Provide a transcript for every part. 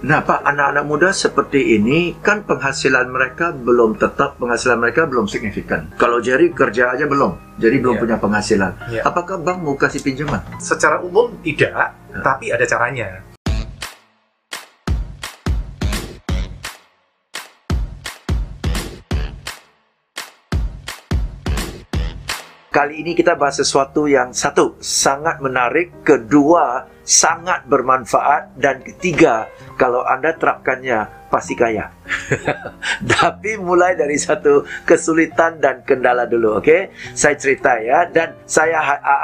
Nah Pak, anak-anak muda seperti ini kan penghasilan mereka belum tetap, penghasilan mereka belum signifikan. Kalau Jerry kerja aja belum, jadi belum punya penghasilan. Apakah bank mau kasih pinjaman? Secara umum tidak, tapi ada caranya. Kali ini kita bahas sesuatu yang satu, sangat menarik, kedua, sangat bermanfaat, dan ketiga, kalau Anda terapkannya, pasti kaya. Tapi mulai dari satu kesulitan dan kendala dulu, oke? Saya cerita ya, dan saya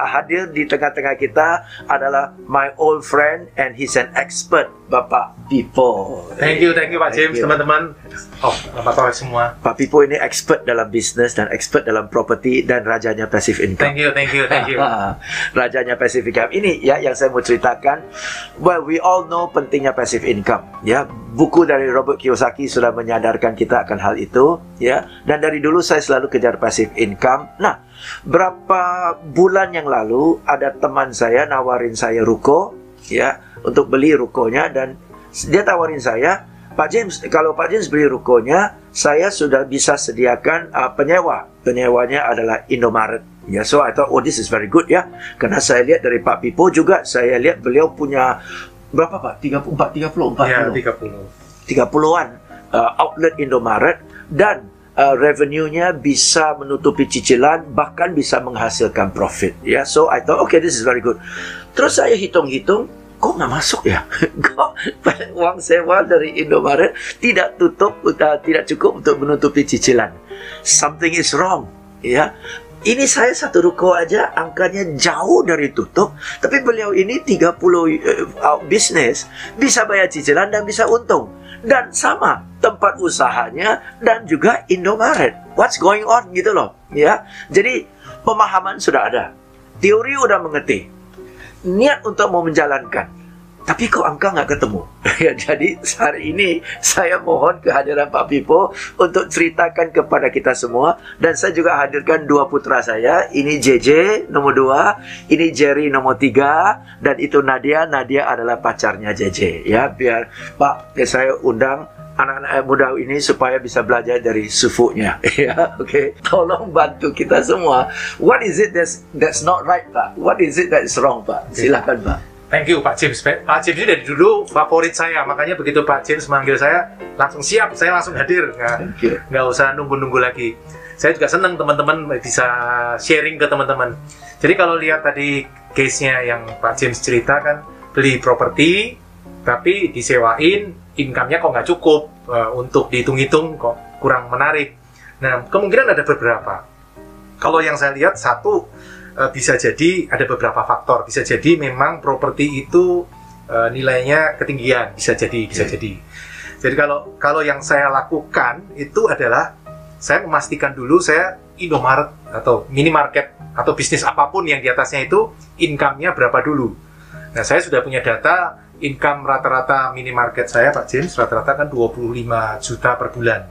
hadir di tengah-tengah kita adalah my old friend and he's an expert, Bapak Pipo. Thank you Pak James, teman-teman. Selamat sore semua. Pak Pipo ini expert dalam bisnis dan expert dalam properti dan rajanya passive income. Thank you. Rajanya passive income ini ya yang saya mau ceritakan. Well, we all know pentingnya passive income. Ya, buku dari Robert Kiyosaki sudah menyadarkan kita akan hal itu. Ya, dan dari dulu saya selalu kejar passive income. Nah, berapa bulan yang lalu ada teman saya nawarin saya ruko, ya, untuk beli rukonya, dan dia tawarin saya, Pak James, kalau Pak James beli rukonya, saya sudah bisa sediakan penyewa. Penyewanya adalah Indomaret. Ya, so I thought, oh this is very good ya. Karena saya lihat dari Pak Pipo juga, saya lihat beliau punya berapa Pak? 30 Ya, 30-an outlet Indomaret, dan revenue-nya bisa menutupi cicilan, bahkan bisa menghasilkan profit. Ya, so I thought, okay, this is very good. Terus saya hitung-hitung, kok nggak masuk ya? Kok uang sewa dari Indomaret tidak cukup untuk menutupi cicilan? Something is wrong, ya. Ini saya satu ruko aja angkanya jauh dari tutup, tapi beliau ini 30 bisnis, bisa bayar cicilan dan bisa untung. Dan sama tempat usahanya dan juga Indomaret. What's going on gitu loh, ya. Jadi pemahaman sudah ada, teori udah mengerti, niat untuk mau menjalankan, tapi kok angka nggak ketemu. Ya, jadi hari ini saya mohon kehadiran Pak Pipo untuk ceritakan kepada kita semua. Dan saya juga hadirkan dua putra saya. Ini JJ nomor 2, ini Jerry nomor 3, dan itu Nadia. Nadia adalah pacarnya JJ. Ya, biar Pak, saya undang anak-anak muda ini supaya bisa belajar dari sufunya. Ya, oke. Tolong bantu kita semua. What is it that's not right, Pak? What is it that's wrong, Pak? Silakan, Pak. Thank you Pak James. Pak James ini dari dulu favorit saya, makanya begitu Pak James manggil saya, langsung siap, saya langsung hadir. Nggak usah nunggu-nunggu lagi. Saya juga senang teman-teman bisa sharing ke teman-teman. Jadi kalau lihat tadi case-nya yang Pak James ceritakan, beli properti, tapi disewain, income-nya kok nggak cukup, untuk dihitung-hitung kok kurang menarik. Nah, kemungkinan ada beberapa. Kalau yang saya lihat, satu, bisa jadi ada beberapa faktor. Bisa jadi memang properti itu nilainya ketinggian, bisa jadi. Jadi kalau yang saya lakukan itu adalah saya memastikan dulu saya Indomaret atau minimarket atau bisnis apapun yang di atasnya itu income-nya berapa dulu. Nah, saya sudah punya data income rata-rata minimarket saya, Pak James, rata-rata kan 25 juta per bulan.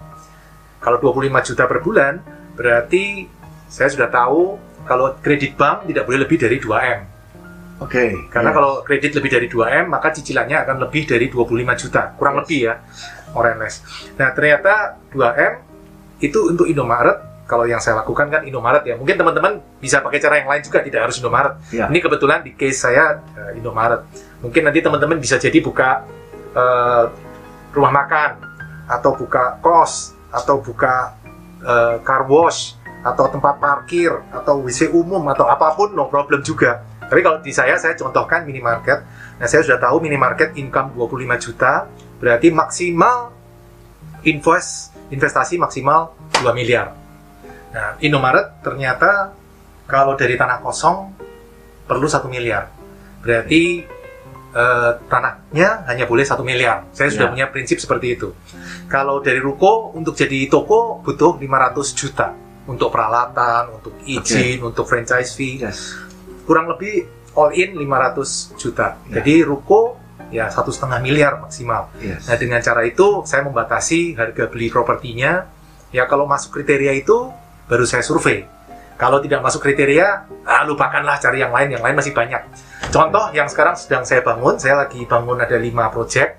Kalau 25 juta per bulan, berarti saya sudah tahu kalau kredit bank tidak boleh lebih dari 2M. Oke. Karena kalau kredit lebih dari 2M, maka cicilannya akan lebih dari 25 juta. Kurang lebih ya, more or less. Nah, ternyata 2M itu untuk Indomaret. Kalau yang saya lakukan kan Indomaret ya. Mungkin teman-teman bisa pakai cara yang lain juga, tidak harus Indomaret. Ini kebetulan di case saya Indomaret. Mungkin nanti teman-teman bisa jadi buka rumah makan, atau buka kos, atau buka car wash, atau tempat parkir, atau WC umum, atau apapun, no problem juga. Tapi kalau di saya contohkan minimarket. Nah, saya sudah tahu minimarket income 25 juta, berarti maksimal investasi maksimal 2 miliar. Nah, Indomaret ternyata kalau dari tanah kosong perlu 1 miliar. Berarti tanahnya hanya boleh 1 miliar. Saya sudah punya prinsip seperti itu. Kalau dari ruko, untuk jadi toko butuh 500 juta. Untuk peralatan, untuk izin, untuk franchise fee, kurang lebih all in 500 juta. Jadi ruko ya 1,5 miliar maksimal. Nah, dengan cara itu saya membatasi harga beli propertinya. Ya, kalau masuk kriteria itu baru saya survei. Kalau tidak masuk kriteria, lupakanlah, cari yang lain masih banyak. Contoh yang sekarang sedang saya bangun, saya lagi bangun ada 5 project.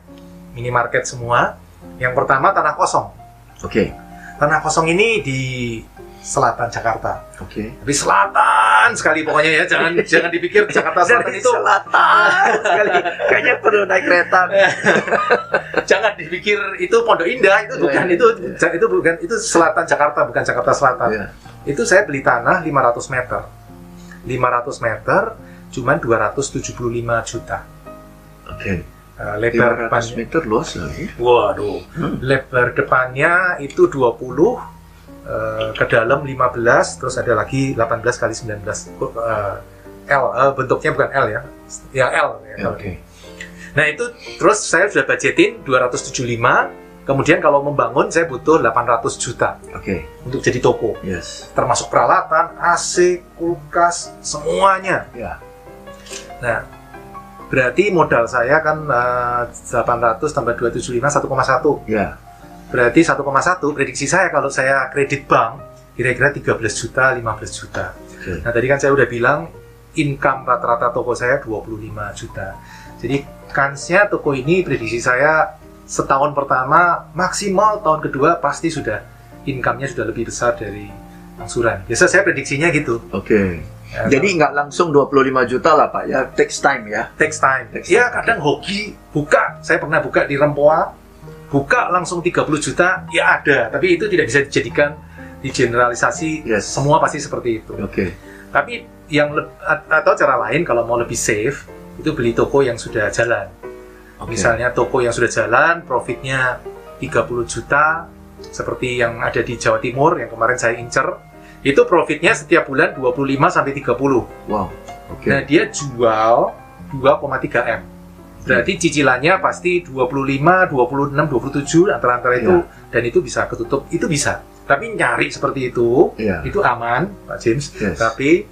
minimarket semua. Yang pertama tanah kosong. Oke. Tanah kosong ini di selatan Jakarta. Oke. Tapi selatan sekali pokoknya ya, jangan dipikir Jakarta Selatan itu selatan sekali. Kayaknya perlu naik kereta. Jangan dipikir itu Pondok Indah, itu bukan, itu bukan, itu selatan Jakarta, bukan Jakarta Selatan. Yeah. Itu saya beli tanah 500 meter. 500 meter cuman 275 juta. Oke. Lebar 500 meter luas lagi. Waduh. Lebar depannya itu 20, ke dalam 15, terus ada lagi 18 kali 19. L, bentuknya bukan L ya. Ya L ya. Oke. Nah, itu terus saya sudah budgetin 275. Kemudian kalau membangun saya butuh 800 juta. Oke. Untuk jadi toko. Yes. Termasuk peralatan, AC, kulkas, semuanya. Ya. Nah, berarti modal saya kan 800 tambah 275 1,1. Ya. Berarti 1,1 prediksi saya kalau saya kredit bank kira-kira 13 juta, 15 juta. Okay. Nah, tadi kan saya udah bilang income rata-rata toko saya 25 juta. Jadi kansnya toko ini prediksi saya setahun pertama, maksimal tahun kedua pasti sudah income-nya sudah lebih besar dari angsuran. Biasa saya prediksinya gitu. Oke. Ya, jadi nggak langsung 25 juta lah Pak ya, takes time ya. Takes time. Ya kadang hoki buka, saya pernah buka di Rempoa, buka langsung 30 juta, ya ada. Tapi itu tidak bisa dijadikan digeneralisasi. Yes. Semua pasti seperti itu. Oke. Tapi yang atau cara lain kalau mau lebih safe itu beli toko yang sudah jalan. Misalnya toko yang sudah jalan, profitnya 30 juta, seperti yang ada di Jawa Timur, yang kemarin saya incer, itu profitnya setiap bulan 25-30. Wow, oke. Nah, dia jual 2,3 M. Berarti cicilannya pasti 25, 26, 27, antara-antara itu, dan itu bisa ketutup, itu bisa. Tapi nyari seperti itu aman, Pak James, tapi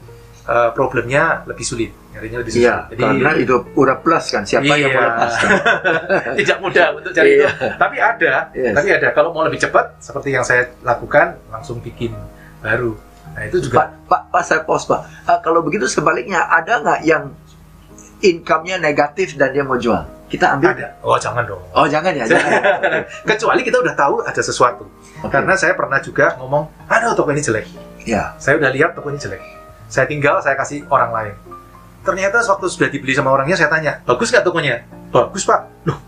problemnya lebih sulit. Nyarinya lebih sulit. Jadi, karena itu udah plus kan, siapa yang mau lepas kan? Tidak mudah untuk cari itu. Tapi ada. Kalau mau lebih cepat, seperti yang saya lakukan, langsung bikin baru. Nah itu juga. Pak, saya pause Pak. Kalau begitu sebaliknya, ada nggak yang income-nya negatif dan dia mau jual? Kita ambil? Ada. Oh jangan dong. Oh jangan ya. Jangan. Kecuali kita udah tahu ada sesuatu. Karena saya pernah juga ngomong, aduh toko ini jelek. Ya. Saya udah lihat toko ini jelek. Saya tinggal, saya kasih orang lain. Ternyata waktu sudah dibeli sama orangnya, saya tanya, bagus nggak tokonya? Bagus Pak. Loh,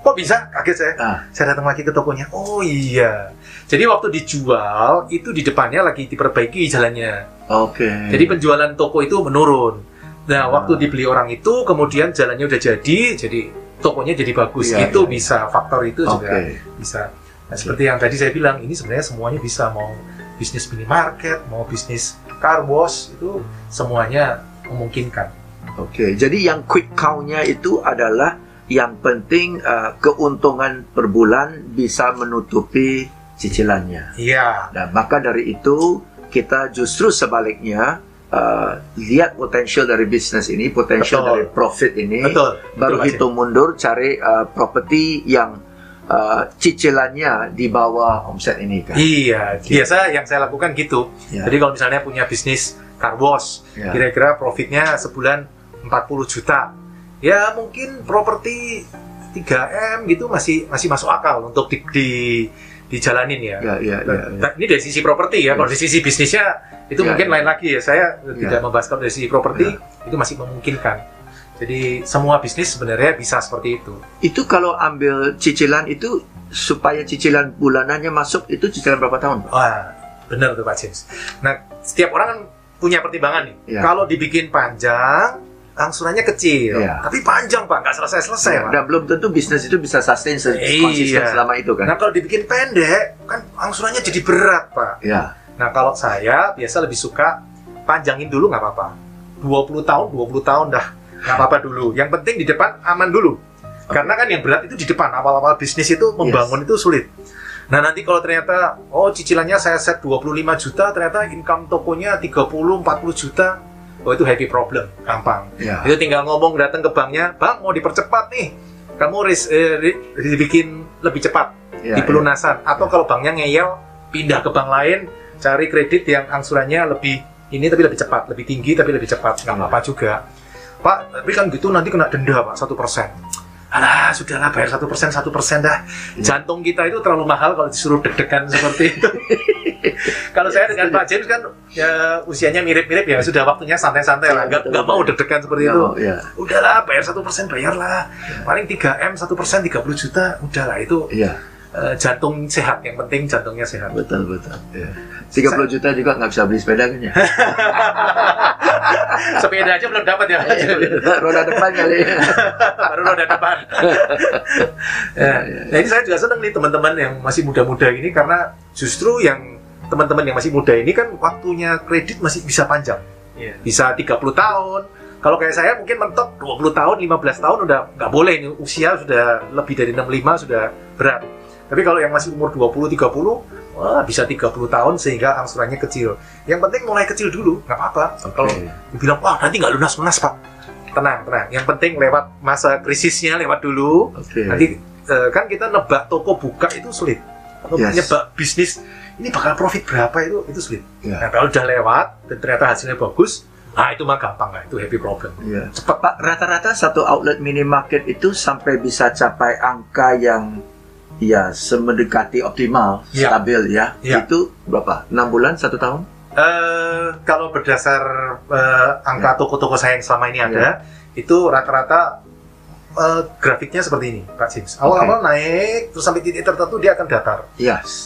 kok bisa? Kaget saya. Saya datang lagi ke tokonya. Oh iya. Jadi waktu dijual, itu di depannya lagi diperbaiki jalannya. Oke. Jadi penjualan toko itu menurun. Nah, waktu dibeli orang itu, kemudian jalannya udah jadi tokonya jadi bagus. Itu bisa, faktor itu juga bisa. Nah, seperti yang tadi saya bilang, ini sebenarnya semuanya bisa. Mau bisnis minimarket, mau bisnis car wash, itu semuanya memungkinkan. Oke, jadi yang quick count-nya itu adalah yang penting keuntungan per bulan bisa menutupi cicilannya. Iya. Nah, maka dari itu kita justru sebaliknya lihat potensial dari bisnis ini, potensial dari profit ini, baru hitung mundur cari properti yang cicilannya di bawah omset ini kan. Iya, biasa yang saya lakukan gitu. Jadi kalau misalnya punya bisnis car wash, kira-kira profitnya sebulan 40 juta. Ya mungkin properti 3M gitu masih masuk akal untuk dijalanin ya. Ini dari sisi properti ya. Kalau dari sisi bisnisnya itu mungkin lain lagi ya. Saya tidak membahas dari sisi properti, itu masih memungkinkan. Jadi semua bisnis sebenarnya bisa seperti itu. Itu kalau ambil cicilan itu supaya cicilan bulanannya masuk, itu cicilan berapa tahun Pak? Wah, benar tuh Pak James. Nah, setiap orang kan punya pertimbangan nih. Kalau dibikin panjang, angsurannya kecil. Tapi panjang Pak, nggak selesai-selesai Pak. Dan belum tentu bisnis itu bisa sustain konsisten selama itu kan. Nah, kalau dibikin pendek, kan angsurannya jadi berat Pak. Nah, kalau saya biasa lebih suka panjangin dulu nggak apa-apa. 20 tahun dah. Nggak apa-apa dulu. Yang penting di depan aman dulu. Karena kan yang berat itu di depan. Awal-awal bisnis itu membangun itu sulit. Nah nanti kalau ternyata cicilannya saya set 25 juta, ternyata income tokonya 30-40 juta, itu happy problem, gampang. Itu tinggal ngomong datang ke banknya, bang mau dipercepat nih, kamu dibikin lebih cepat di pelunasan. Atau kalau banknya ngeyel, pindah ke bank lain, cari kredit yang angsurannya lebih ini tapi lebih cepat, lebih tinggi tapi lebih cepat, nggak apa-apa juga. Pak, tapi kan gitu nanti kena denda Pak, 1%. alah sudahlah bayar 1% dah. Jantung kita itu terlalu mahal kalau disuruh deg-degan seperti itu. Kalau saya dengan Pak James kan ya usianya mirip-mirip ya, sudah waktunya santai-santai lah, nggak mau deg-degan seperti itu. Udahlah bayar 1% bayarlah, paling 3M 1% 30 juta, udahlah itu. Jantung sehat, yang penting jantungnya sehat. Betul. 30 juta juga nggak bisa beli sepeda kan ya? Sepeda aja belum dapat ya. Roda depan kali. Baru roda depan. Nah ini saya juga senang nih teman-teman yang masih muda-muda ini, karena justru yang teman-teman yang masih muda ini kan waktunya kredit masih bisa panjang. Bisa 30 tahun. Kalau kayak saya mungkin mentok 20 tahun, 15 tahun udah nggak boleh, ini usia sudah lebih dari 65 sudah berat. Tapi kalau yang masih umur 20-30, wah bisa 30 tahun sehingga angsurannya kecil. Yang penting mulai kecil dulu, nggak apa-apa. Kalau dibilang, wah nanti nggak lunas-lunas Pak. Tenang. Yang penting lewat masa krisisnya, lewat dulu. Nanti kan kita nebak toko buka itu sulit. Atau nebak bisnis, ini bakal profit berapa itu sulit. Nah kalau udah lewat dan ternyata hasilnya bagus, nah itu mah gampang lah, itu happy problem. Cepat Pak, rata-rata satu outlet minimarket itu sampai bisa capai angka yang semendekati optimal, stabil ya. Itu berapa? 6 bulan, 1 tahun? Kalau berdasar angka toko-toko saya yang selama ini ada, itu rata-rata grafiknya seperti ini, Pak James. Awal-awal naik, terus sampai titik tertentu dia akan datar.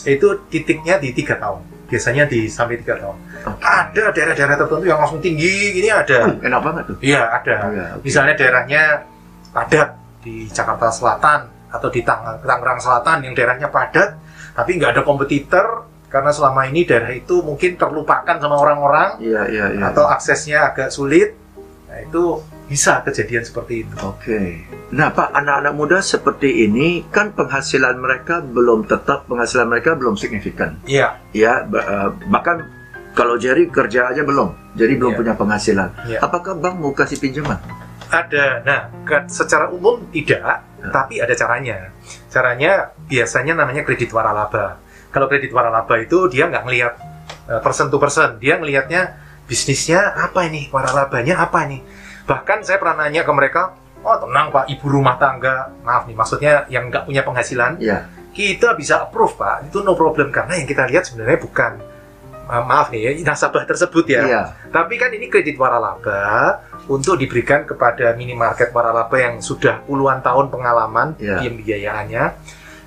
Itu titiknya di 3 tahun. Biasanya sampai 3 tahun. Ada daerah-daerah tertentu yang langsung tinggi, ini ada. Enak banget tuh. Iya, ada. Misalnya daerahnya padat di Jakarta Selatan, atau di Tangerang Selatan yang daerahnya padat, tapi nggak ada kompetitor, karena selama ini daerah itu mungkin terlupakan sama orang-orang, atau aksesnya agak sulit. Nah itu bisa kejadian seperti itu. Nah Pak, anak-anak muda seperti ini kan penghasilan mereka belum tetap, penghasilan mereka belum signifikan. Bahkan kalau Jerry kerja aja belum, jadi belum punya penghasilan. Apakah bank mau kasih pinjaman? Ada. Nah, secara umum tidak, tapi ada caranya. Caranya biasanya namanya kredit waralaba. Kalau kredit waralaba itu dia nggak ngelihat persen to persen, dia ngelihatnya bisnisnya apa ini, waralabanya apa ini. Bahkan saya pernah nanya ke mereka, oh tenang Pak, ibu rumah tangga, maaf nih, maksudnya yang nggak punya penghasilan, kita bisa approve Pak, itu no problem, karena yang kita lihat sebenarnya bukan, maaf nih ya, nasabah tersebut ya. Tapi kan ini kredit waralaba untuk diberikan kepada minimarket waralaba yang sudah puluhan tahun pengalaman pembiayaannya,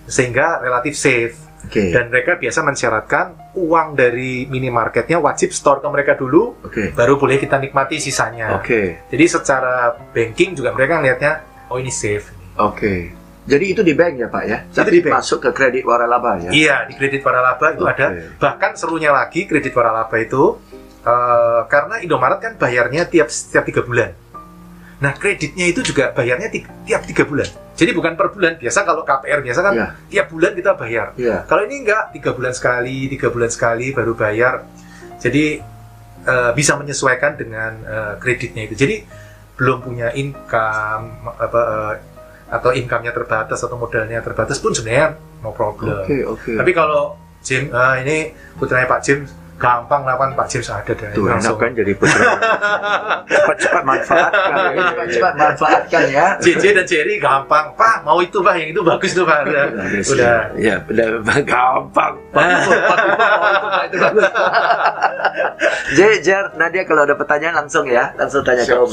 sehingga relatif safe. Dan mereka biasa mensyaratkan uang dari minimarketnya wajib store ke mereka dulu, baru boleh kita nikmati sisanya. Jadi secara banking juga mereka ngelihatnya, oh ini safe. Jadi itu di bank ya Pak ya? Tapi masuk ke kredit waralaba ya? Iya, di kredit waralaba itu ada. Bahkan serunya lagi kredit waralaba itu, karena Indomaret kan bayarnya setiap 3 bulan. Nah kreditnya itu juga bayarnya tiap 3 bulan. Jadi bukan per bulan. Biasa kalau KPR biasa kan tiap bulan kita bayar. Kalau ini enggak, 3 bulan sekali baru bayar. Jadi bisa menyesuaikan dengan kreditnya itu. Jadi belum punya income atau income-nya terbatas atau modalnya terbatas pun sebenarnya no problem. Tapi kalau James, ini putranya Pak James, gampang lawan Pak James ada dari tuh enak kan jadi putra. cepat manfaatkan ya. JJ dan Jerry gampang, Pak mau itu Pak, yang itu bagus tuh Pak. Udah gampang. Jer, Nadia kalau ada pertanyaan langsung tanya ke Om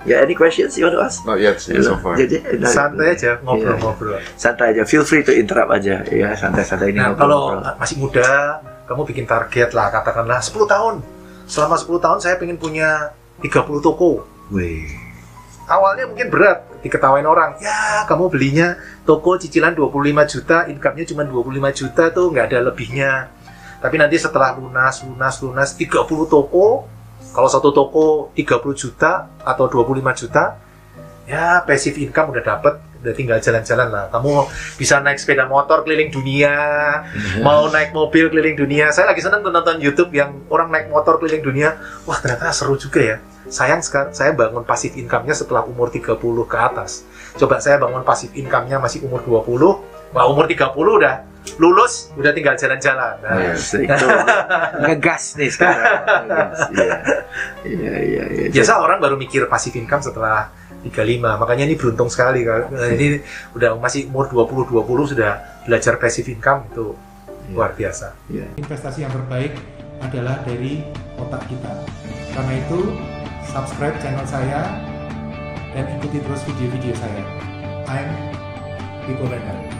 ya. Any questions you want to ask? Not yet, so far. Santai aja ngobrol-ngobrol. Santai aja, feel free to interrupt aja ya, santai-santai ini. Nah, kalau masih muda, kamu bikin target lah, katakanlah 10 tahun. Selama 10 tahun saya pengen punya 30 toko. Awalnya mungkin berat, diketawain orang, ya kamu belinya toko cicilan 25 juta, income-nya cuma 25 juta tuh, nggak ada lebihnya. Tapi nanti setelah lunas 30 toko, kalau satu toko 30 juta atau 25 juta, ya passive income udah dapet, udah tinggal jalan-jalan lah. Kamu bisa naik sepeda motor keliling dunia, mau naik mobil keliling dunia. Saya lagi senang nonton YouTube yang orang naik motor keliling dunia. Wah ternyata seru juga ya. Sayang sekarang saya bangun passive income-nya setelah umur 30 ke atas. Coba saya bangun passive income-nya masih umur 20, wah umur 30 udah lulus, udah tinggal jalan-jalan. Nah, itu ngegas nih sekarang. Iya. Biasa orang baru mikir passive income setelah 35. Makanya ini beruntung sekali. Ini udah masih umur 20 sudah belajar passive income, itu luar biasa. Investasi yang terbaik adalah dari otak kita. Karena itu, subscribe channel saya dan ikuti terus video-video saya. I'm Rico Lender.